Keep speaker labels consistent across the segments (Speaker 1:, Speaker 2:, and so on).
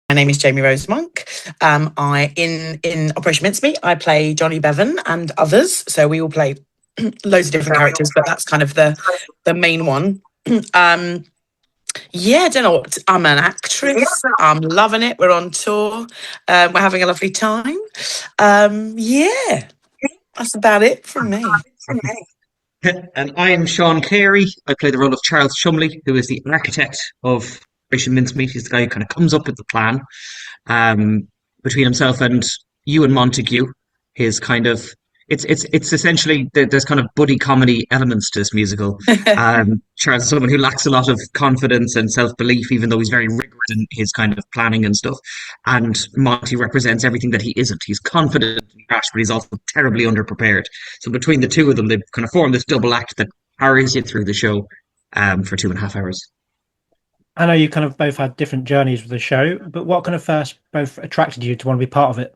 Speaker 1: My name is Jamie Rose Monk. I in Operation Mincemeat, I play Johnny Bevan and others. So we all play loads of different characters, but that's kind of the main one. Yeah, I don't know what. I'm an actress. I'm loving it. We're on tour. We're having a lovely time. Yeah, that's about it from me.
Speaker 2: And I'm Sean Carey. I play the role of Charles Cholmondeley, who is the architect of Operation Mincemeat. He's the guy who kind of comes up with the plan between himself and Ewan Montague. His kind of it's essentially there's kind of buddy comedy elements to this musical. Charles is someone who lacks a lot of confidence and self belief, even though he's very rigorous in his kind of planning and stuff. And Monty represents everything that he isn't. He's confident and rash, but he's also terribly underprepared. So between the two of them, they've kind of formed this double act that carries you through the show for 2.5 hours.
Speaker 3: I know you kind of both had different journeys with the show, but what kind of first both attracted you to want to be part of it?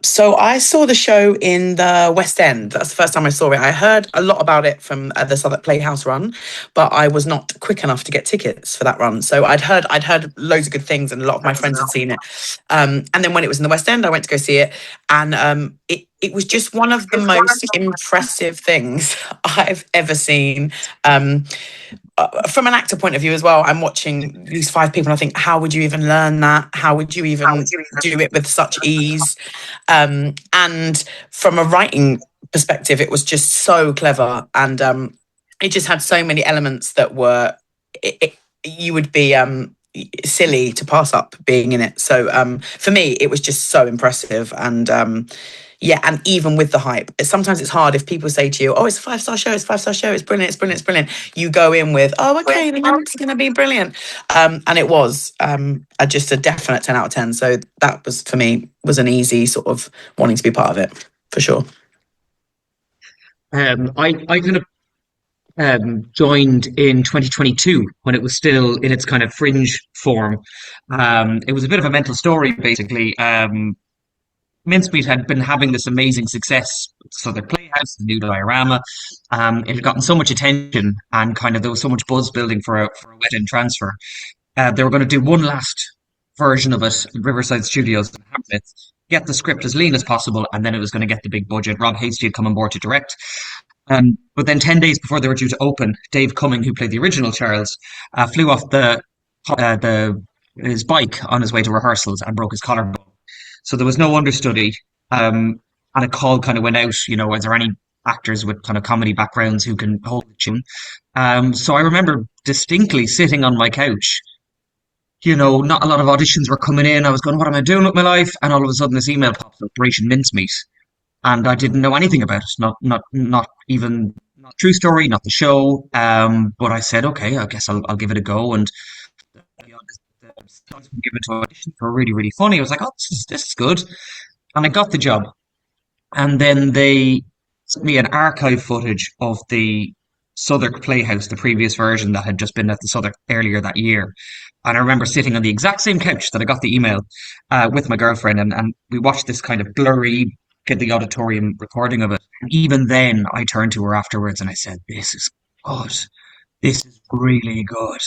Speaker 1: So I saw the show in the West End. That's the first time I saw it. I heard a lot about it from the Southwark Playhouse run, but I was not quick enough to get tickets for that run. So I'd heard loads of good things, and a lot of my friends had seen it. And then when it was in the West End, I went to go see it, and it was just one of the most impressive things I've ever seen. From an actor point of view as well, I'm watching these 5 people and I think, how would you even learn that? How would you even do it with such ease? And from a writing perspective, it was just so clever. And it just had so many elements that were, you would be silly to pass up being in it. So for me, it was just so impressive. And yeah, and even with the hype, sometimes it's hard if people say to you, "Oh, it's a 5-star show. It's a 5-star show. It's brilliant. It's brilliant. It's brilliant." You go in with, "Oh, okay, then it's going to be brilliant," and it was just a definite 10 out of 10. So that was for me was an easy sort of wanting to be part of it for sure.
Speaker 2: I kind of joined in 2022 when it was still in its kind of fringe form. It was a bit of a mental story, basically. Mincemeat had been having this amazing success. So their Playhouse, the new diorama, it had gotten so much attention, and kind of there was so much buzz building for a West End transfer. They were going to do one last version of it at Riverside Studios in Hamlet, get the script as lean as possible, and then it was going to get the big budget. Rob Hasty had come on board to direct. But then 10 days before they were due to open, Dave Cumming, who played the original Charles, flew off his bike on his way to rehearsals and broke his collarbone. So there was no understudy, and a call kind of went out, is there any actors with kind of comedy backgrounds who can hold the tune? So I remember distinctly sitting on my couch, not a lot of auditions were coming in. I was going, what am I doing with my life? And all of a sudden this email pops up, Operation Mincemeat. And I didn't know anything about it, not even, not true story, not the show. But I said, okay, I guess I'll give it a go. And given to audition for really, really funny. I was like, oh, this is good. And I got the job. And then they sent me an archive footage of the Southwark Playhouse, the previous version that had just been at the Southwark earlier that year. And I remember sitting on the exact same couch that I got the email with my girlfriend, and we watched this kind of blurry, get the auditorium recording of it. And even then, I turned to her afterwards and I said, this is good. This is really good.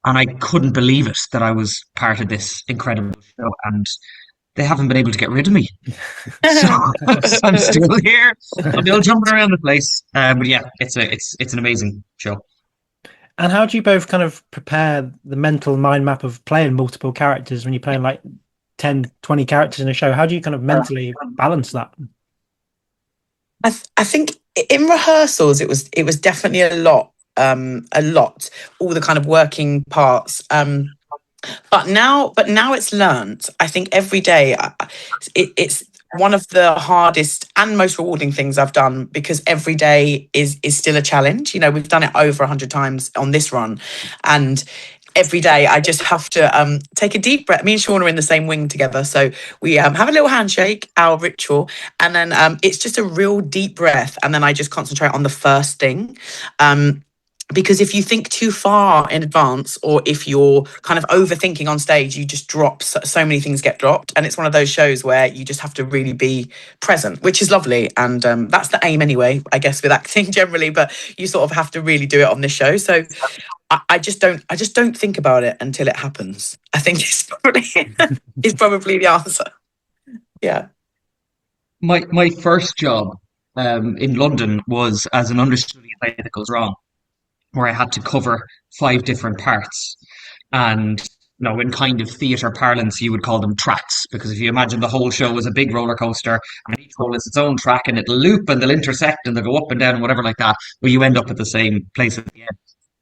Speaker 2: And I couldn't believe it that I was part of this incredible show, and they haven't been able to get rid of me. So I'm still here. I'm still jumping around the place. But yeah, it's an amazing show.
Speaker 3: And how do you both kind of prepare the mental mind map of playing multiple characters when you're playing like 10, 20 characters in a show? How do you kind of mentally balance that?
Speaker 1: I think in rehearsals it was definitely a lot, all the kind of working parts. But now it's learnt. I think every day it's one of the hardest and most rewarding things I've done, because every day is still a challenge. We've done it over 100 times on this run, and every day I just have to take a deep breath. Me and Sean are in the same wing together, so we have a little handshake, our ritual, and then it's just a real deep breath, and then I just concentrate on the first thing. Because if you think too far in advance, or if you're kind of overthinking on stage, you just drop, so many things get dropped. And it's one of those shows where you just have to really be present, which is lovely. And that's the aim anyway, I guess, with acting generally, but you sort of have to really do it on this show. So I just don't think about it until it happens. I think is probably the answer. Yeah.
Speaker 2: My first job in London was as an understudy in Play That Goes Wrong, where I had to cover 5 different parts. And in kind of theatre parlance, you would call them tracks, because if you imagine the whole show was a big roller coaster, and each role is its own track, and it'll loop and they'll intersect and they'll go up and down and whatever like that, but you end up at the same place at the end.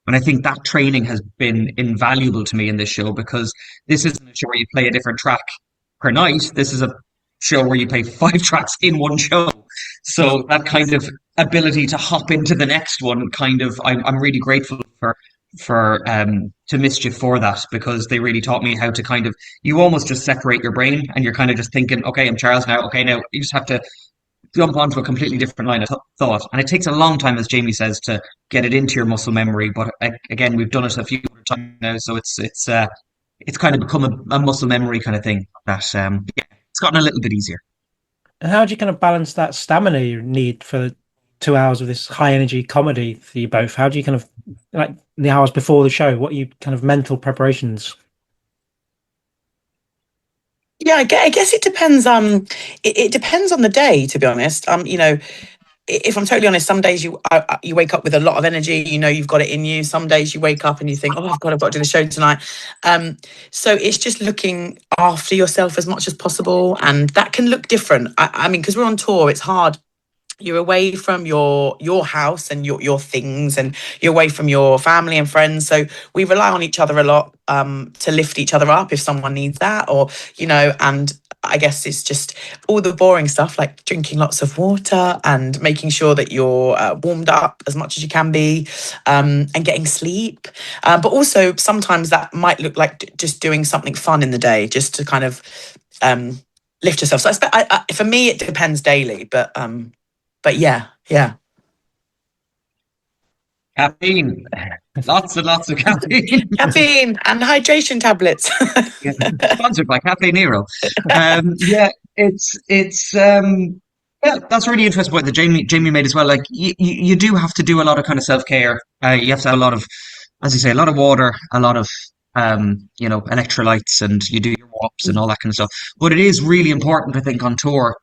Speaker 2: And I think that training has been invaluable to me in this show, because this isn't a show where you play a different track per night. This is a show where you play 5 tracks in one show. So that kind of ability to hop into the next one, I'm really grateful for to Mischief for that, because they really taught me how to you almost just separate your brain, and you're kind of just thinking, okay, I'm Charles now. Okay, now you just have to jump onto a completely different line of thought. And it takes a long time, as Jamie says, to get it into your muscle memory. But again, we've done it a few times now, so it's kind of become a muscle memory kind of thing that it's gotten a little bit easier.
Speaker 3: And how do you kind of balance that stamina you need for 2 hours of this high energy comedy for you both? How do you kind of, like, the hours before the show, what are you kind of mental preparations?
Speaker 1: Yeah, I guess it depends. It depends on the day, to be honest. If I'm totally honest, some days you wake up with a lot of energy. You've got it in you. Some days you wake up and you think, oh, I've got to do the show tonight. So it's just looking after yourself as much as possible, and that can look different. I mean, because we're on tour, it's hard. You're away from your house and your things, and you're away from your family and friends. So we rely on each other a lot to lift each other up if someone needs that, or and I guess it's just all the boring stuff like drinking lots of water and making sure that you're warmed up as much as you can be, and getting sleep. But also sometimes that might look like just doing something fun in the day, just to kind of lift yourself. So for me, it depends daily, but yeah.
Speaker 2: Caffeine. Lots and lots of caffeine.
Speaker 1: Caffeine and hydration tablets.
Speaker 2: Yeah, sponsored by Cafe Nero. Yeah, that's a really interesting point that Jamie made as well. Like you do have to do a lot of kind of self-care. You have to have a lot of, as you say, a lot of water, a lot of electrolytes, and you do your walks and all that kind of stuff. But it is really important, I think, on tour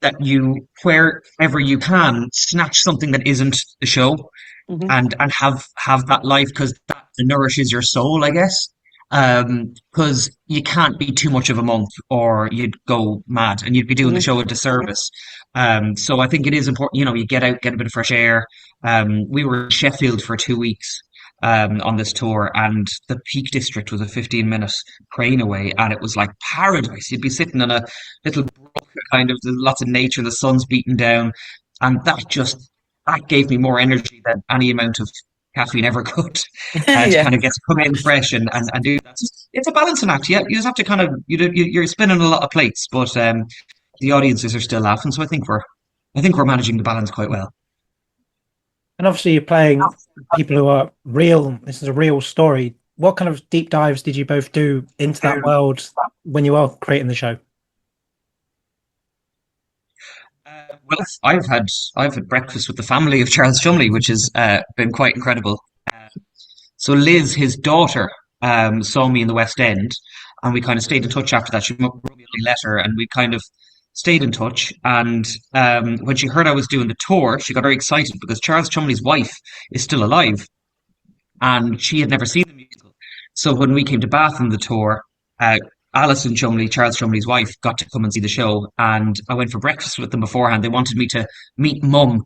Speaker 2: that you, wherever you can, snatch something that isn't the show, and have that life, because that nourishes your soul, I guess. Because you can't be too much of a monk, or you'd go mad and you'd be doing the show a disservice. So I think it is important, you get out, get a bit of fresh air. We were in Sheffield for 2 weeks on this tour, and the Peak District was a 15-minute train away, and it was like paradise. You'd be sitting on a little brook, kind of, there's lots of nature, the sun's beating down, and that gave me more energy than any amount of caffeine ever could. To kind of get to come in fresh and do that. It's a balancing act. Yeah, you just have to kind of, you're spinning a lot of plates, but the audiences are still laughing, so I think we're managing the balance quite well.
Speaker 3: And obviously you're playing people who are real. This is a real story. What kind of deep dives did you both do into that world when you were creating the show?
Speaker 2: Well, I've had breakfast with the family of Charles Cholmondeley, which has been quite incredible. So Liz, his daughter, saw me in the West End, and we kind of stayed in touch after that. She wrote me a letter, and we kind of stayed in touch. And when she heard I was doing the tour, she got very excited, because Charles Cholmondeley's wife is still alive, and she had never seen the musical. So when we came to Bath on the tour, Alison Cholmondeley, Charles Cholmondeley's wife, got to come and see the show, and I went for breakfast with them beforehand. They wanted me to meet Mum,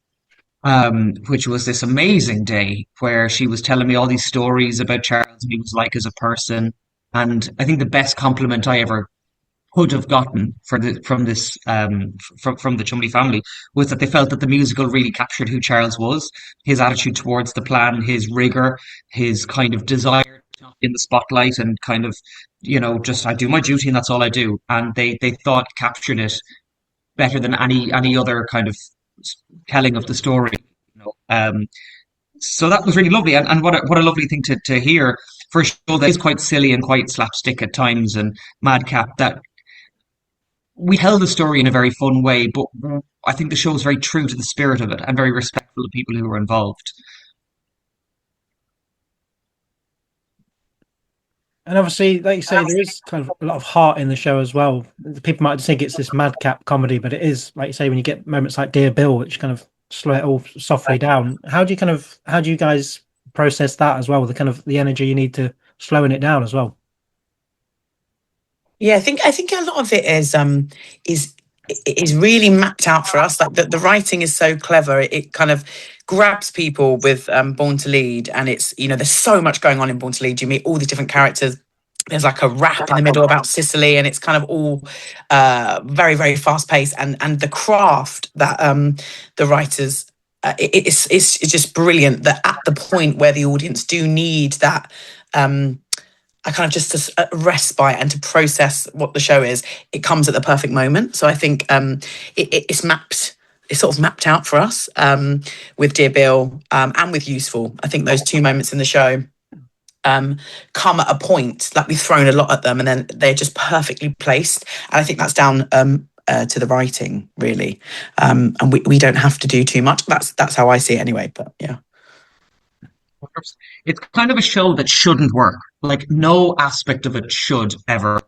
Speaker 2: which was this amazing day where she was telling me all these stories about Charles and he was like as a person. And I think the best compliment I ever could have gotten from the Cholmondeley family was that they felt that the musical really captured who Charles was, his attitude towards the plan, his rigor, his kind of desire in the spotlight, and kind of, just, I do my duty and that's all I do. And they thought captured it better than any other kind of telling of the story. So that was really lovely, and what a lovely thing to hear for a show that is quite silly and quite slapstick at times and madcap, that we tell the story in a very fun way, but I think the show is very true to the spirit of it and very respectful of people who were involved.
Speaker 3: And obviously, like you say, there is kind of a lot of heart in the show as well. People might think it's this madcap comedy, but it is, like you say, when you get moments like Dear Bill, which kind of slow it all softly down. How do you guys process that as well? The kind of the energy you need to slowing it down as well.
Speaker 1: Yeah, I think a lot of it is is really mapped out for us. Like the writing is so clever. It kind of grabs people with Born to Lead, and it's, there's so much going on in Born to Lead. You meet all these different characters. There's like a rap in the middle about Sicily, and it's kind of all very, very fast paced. And the craft that the writers, it's just brilliant. That at the point where the audience do need that. I kind of just to respite and to process what the show is, it comes at the perfect moment. So I think it's mapped. It's sort of mapped out for us with Dear Bill and with Useful. I think those two moments in the show come at a point, like we've thrown a lot at them, and then they're just perfectly placed. And I think that's down to the writing, really. And we don't have to do too much. That's how I see it anyway. But yeah.
Speaker 2: It's kind of a show that shouldn't work. Like, no aspect of it should ever.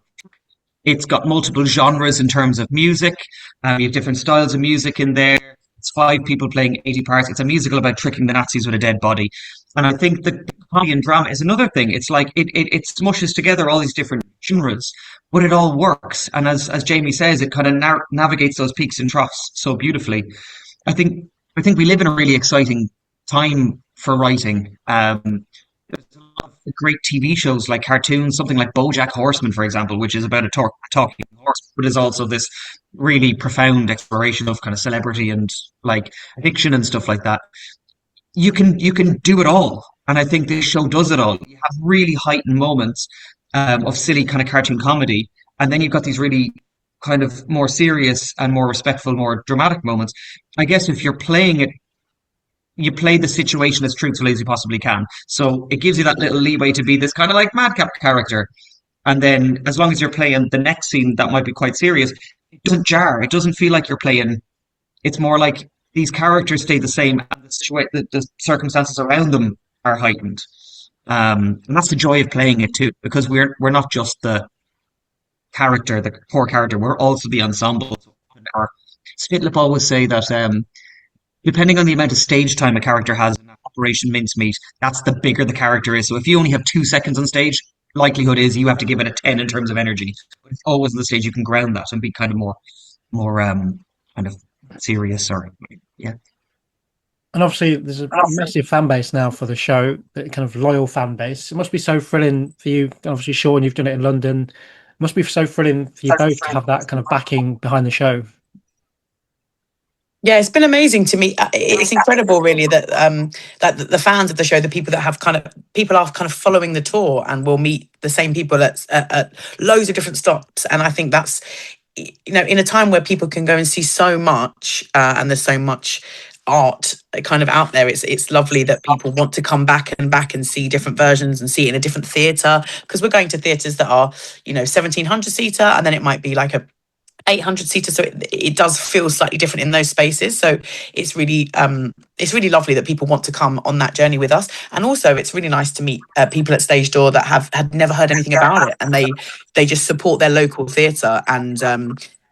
Speaker 2: It's got multiple genres in terms of music. You have different styles of music in there. It's five people playing 80 parts. It's a musical about tricking the Nazis with a dead body. And I think the comedy and drama is another thing. It's like it smushes together all these different genres, but it all works. And as Jamie says, it kind of navigates those peaks and troughs so beautifully. I think we live in a really exciting time for writing. There's a lot of great TV shows like cartoons, something like BoJack Horseman, for example, which is about a talking horse, but is also this really profound exploration of kind of celebrity and like addiction and stuff like that. You can do it all, and I think this show does it all. You have really heightened moments of silly kind of cartoon comedy, and then you've got these really kind of more serious and more respectful, more dramatic moments. I guess if you're playing it, you play the situation as truthfully as you possibly can. So it gives you that little leeway to be this kind of like madcap character. And then as long as you're playing the next scene that might be quite serious, it doesn't jar. It doesn't feel like you're playing. It's more like these characters stay the same and the circumstances around them are heightened. And that's the joy of playing it too, because we're not just the character, the core character, we're also the ensemble. Our Snitlip always say that depending on the amount of stage time a character has in Operation Mincemeat, that's the bigger the character is. So if you only have 2 seconds on stage, likelihood is you have to give it a 10 in terms of energy. But if always on the stage, you can ground that and be kind of more kind of serious or yeah.
Speaker 3: And obviously, there's a massive fan base now for the show, that kind of loyal fan base. It must be so thrilling for you. Obviously, Sean, you've done it in London. It must be so thrilling for you both to have that kind of backing behind the show.
Speaker 1: Yeah, it's been amazing to me. It's incredible, really, that that the fans of the show, the people that have people are kind of following the tour, and will meet the same people at loads of different stops. And I think that's, in a time where people can go and see so much, and there's so much art kind of out there, it's lovely that people want to come back and see different versions and see it in a different theatre, because we're going to theatres that are 1,700 seater, and then it might be like a 800 seater, so it does feel slightly different in those spaces. So it's really lovely that people want to come on that journey with us. And also it's really nice to meet people at Stage Door that had never heard anything about it, and they just support their local theatre, and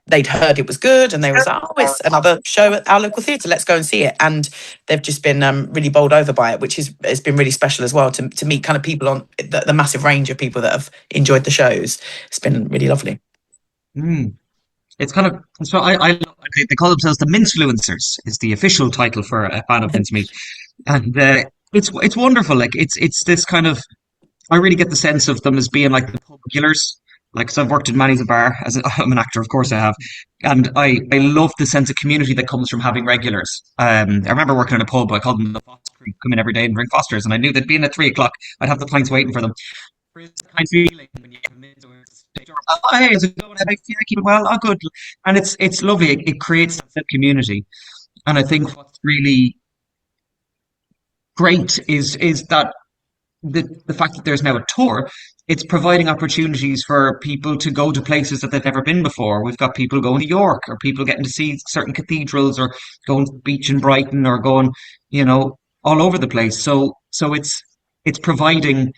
Speaker 1: they'd heard it was good, and they was like, oh, it's another show at our local theatre, let's go and see it. And they've just been really bowled over by it, which it's been really special as well to meet kind of people on the massive range of people that have enjoyed the shows. It's been really lovely.
Speaker 2: It's kind of, so they call themselves the Mincefluencers is the official title for a fan of Mincemeat. And it's wonderful. Like it's this kind of, I really get the sense of them as being like the pub killers. Like, cause I've worked in Manny's a bar I'm an actor, of course I have. And I love the sense of community that comes from having regulars. I remember working in a pub, I called them the Fox Crew, come in every day and drink Fosters. And I knew they'd be in at 3 o'clock. I'd have the pints waiting for them. It's the kind of feeling when you come in, oh, hey, is it going? I keep it well. Oh, good. And it's lovely. It creates that community. And I think what's really great is that the fact that there's now a tour, it's providing opportunities for people to go to places that they've never been before. We've got people going to York, or people getting to see certain cathedrals, or going to the beach in Brighton, or going, all over the place. So it's providing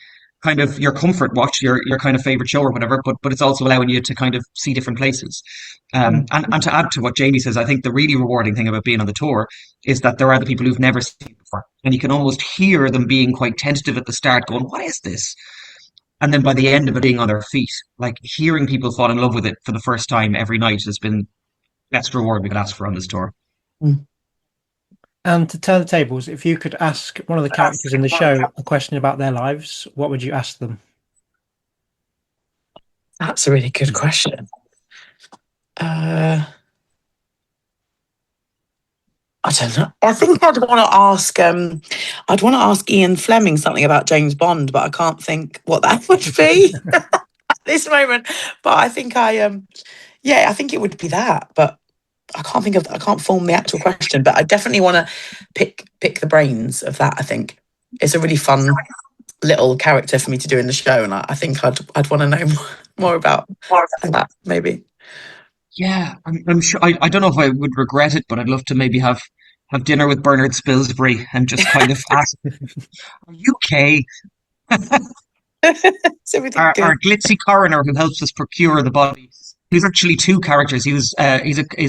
Speaker 2: kind of your comfort watch, your kind of favorite show or whatever, but it's also allowing you to kind of see different places. And to add to what Jamie says, I think the really rewarding thing about being on the tour is that there are the people who've never seen it before, and you can almost hear them being quite tentative at the start, going, "What is this?" And then by the end of it, being on their feet, like hearing people fall in love with it for the first time every night has been the best reward we could ask for on this tour.
Speaker 1: Mm.
Speaker 3: And to turn the tables, if you could ask one of the characters in the show a question about their lives, what would you ask them?
Speaker 1: That's a really good question. I don't know. I think I'd want to ask Ian Fleming something about James Bond, but I can't think what that would be at this moment. But I think I think it would be that. But I can't form the actual question. But I definitely want to pick the brains of that. I think it's a really fun little character for me to do in the show, and I think I'd want to know more about that maybe.
Speaker 2: Yeah, I'm sure. I don't know if I would regret it, but I'd love to maybe have dinner with Bernard Spilsbury and just kind of ask, "Are you okay?" Our glitzy coroner who helps us procure the body. He's actually two characters. He's a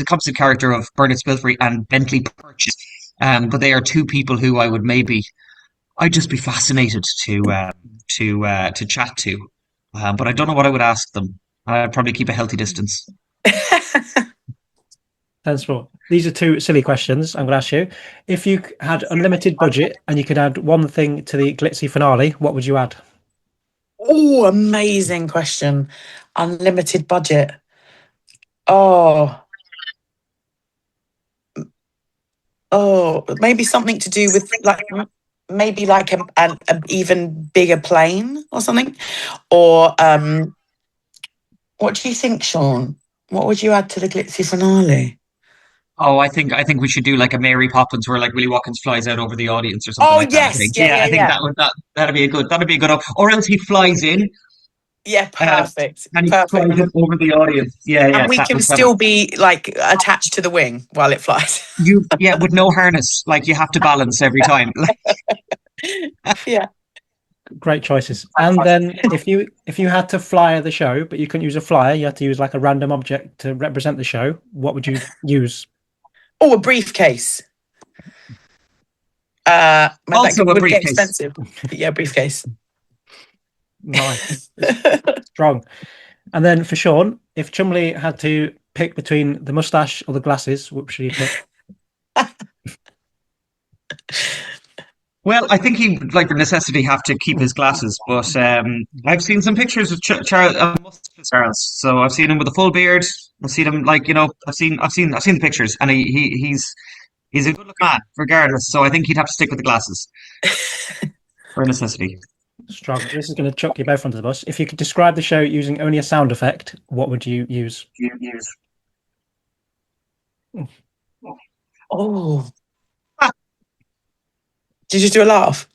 Speaker 2: composite character of Bernard Spilsbury and Bentley Purchase. But they are two people who I'd just be fascinated to chat to. But I don't know what I would ask them. I'd probably keep a healthy distance.
Speaker 3: Sensible. These are two silly questions I'm going to ask you. If you had unlimited budget and you could add one thing to the glitzy finale, what would you add?
Speaker 1: Oh, amazing question. Unlimited budget. Oh, maybe something to do with maybe like an even bigger plane or something. Or what do you think, Sean? What would you add to the glitzy finale?
Speaker 2: Oh, I think we should do like a Mary Poppins where like Willy Watkins flies out over the audience or something
Speaker 1: Oh
Speaker 2: like that. I
Speaker 1: yes,
Speaker 2: think.
Speaker 1: yeah.
Speaker 2: I think that'd be a good or else he flies in.
Speaker 1: Yeah, perfect.
Speaker 2: And he
Speaker 1: Perfect.
Speaker 2: flies up over the audience. Yeah.
Speaker 1: And we can still be like attached to the wing while it flies.
Speaker 2: With no harness, like you have to balance every time.
Speaker 1: Yeah.
Speaker 3: Great choices. And then if you had to flyer the show, but you couldn't use a flyer, you had to use like a random object to represent the show, what would you use?
Speaker 1: Oh, a briefcase.
Speaker 2: Also
Speaker 1: that
Speaker 2: a
Speaker 1: would
Speaker 2: briefcase.
Speaker 1: get expensive. Yeah, briefcase.
Speaker 3: Nice. Strong. And then for Sean, if Cholmondeley had to pick between the moustache or the glasses, what should he pick?
Speaker 2: Well, I think he, like, for necessity, have to keep his glasses. But I've seen some pictures of Charles. So I've seen him with a full beard. I've seen him, like, I've seen the pictures, and he's a good looking man, regardless. So I think he'd have to stick with the glasses for necessity.
Speaker 3: Strong. This is going to chuck you both onto the bus. If you could describe the show using only a sound effect, what would you use?
Speaker 1: Oh. Did you just do a laugh?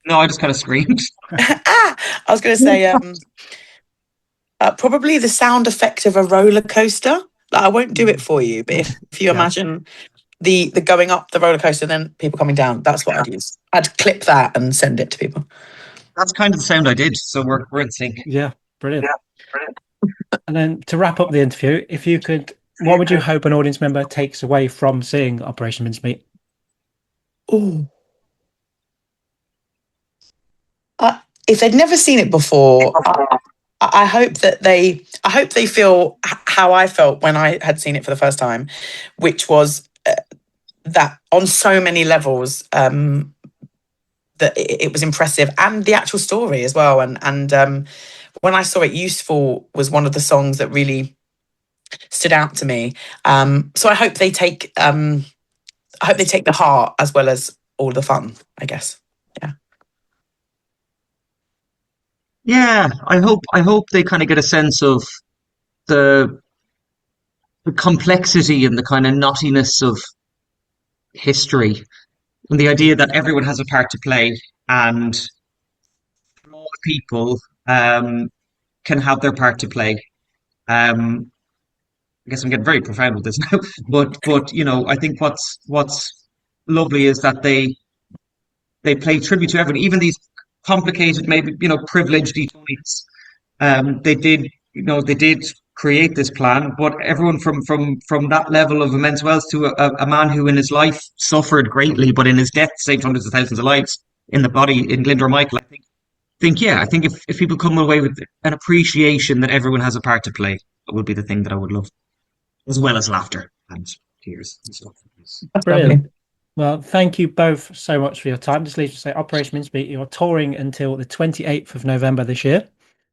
Speaker 2: No, I just kind of screamed.
Speaker 1: I was going to say probably the sound effect of a roller coaster. Like, I won't do it for you, but if you imagine the going up the roller coaster, then people coming down, that's what I'd use. I'd clip that and send it to people.
Speaker 2: That's kind of the sound I did, so we're in sync.
Speaker 3: Yeah, brilliant. And then to wrap up the interview, if you could, what would you hope an audience member takes away from seeing Operation Mincemeat?
Speaker 1: Oh. If they'd never seen it before, I hope they feel how I felt when I had seen it for the first time, which was that on so many levels, that it was impressive, and the actual story as well. And when I saw it, "Useful" was one of the songs that really stood out to me. So I hope they take the heart as well as all the fun, I guess.
Speaker 2: Yeah, I hope they kind of get a sense of the complexity and the kind of knottiness of history, and the idea that everyone has a part to play, and all people can have their part to play. I guess I'm getting very profound with this now, but I think what's lovely is that they pay tribute to everyone, even these complicated, maybe, privileged elites. They did create this plan, but everyone from that level of immense wealth to a man who in his life suffered greatly, but in his death saved hundreds of thousands of lives in the body, in Glyndwr Michael. I think if people come away with an appreciation that everyone has a part to play, that would be the thing that I would love, as well as laughter and tears and stuff.
Speaker 1: That's
Speaker 3: Brilliant.
Speaker 1: lovely.
Speaker 3: Well, thank you both so much for your time. Just leaves to say, Operation Mincemeat, you're touring until the 28th of November this year.